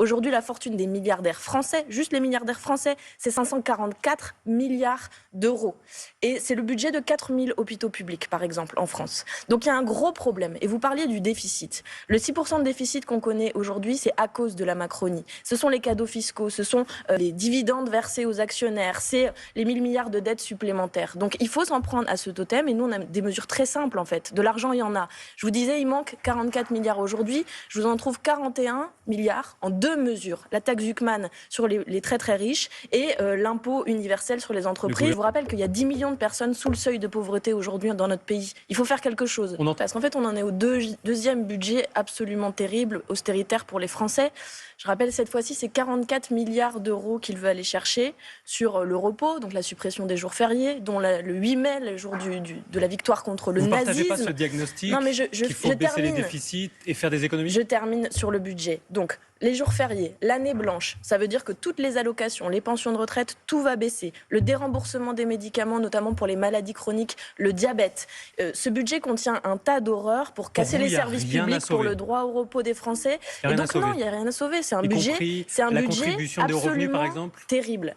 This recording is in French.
Aujourd'hui, la fortune des milliardaires français, juste les milliardaires français, c'est 544 milliards d'euros. Et c'est le budget de 4000 hôpitaux publics, par exemple, en France. Donc il y a un gros problème. Et vous parliez du déficit. Le 6% de déficit qu'on connaît aujourd'hui, c'est à cause de la Macronie. Ce sont les cadeaux fiscaux, ce sont les dividendes versés aux actionnaires, c'est les 1000 milliards de dettes supplémentaires. Donc il faut s'en prendre à ce totem. Et nous, on a des mesures très simples, en fait. De l'argent, il y en a. Je vous disais, il manque 44 milliards aujourd'hui. Je vous en trouve 41 milliards en deux mesures. La taxe Zuckman sur les très très riches et l'impôt universel sur les entreprises. Je vous rappelle qu'il y a 10 millions de personnes sous le seuil de pauvreté aujourd'hui dans notre pays. Il faut faire quelque chose. Parce qu'en fait, on en est au deuxième budget absolument terrible, austéritaire pour les Français. Je rappelle, cette fois-ci, c'est 44 milliards d'euros qu'il veut aller chercher sur le repos, donc la suppression des jours fériés, dont le 8 mai, le jour de la victoire contre le nazisme. Vous ne partagez pas ce diagnostic qu'il faut baisser les déficits et faire des économies? Je termine sur le budget. Donc, les jours fériés, l'année blanche, ça veut dire que toutes les allocations, les pensions de retraite, tout va baisser. Le déremboursement des médicaments, notamment pour les maladies chroniques, le diabète. Ce budget contient un tas d'horreurs pour casser les services publics, pour le droit au repos des Français. Et donc non, il n'y a rien à sauver. C'est un budget absolument terrible.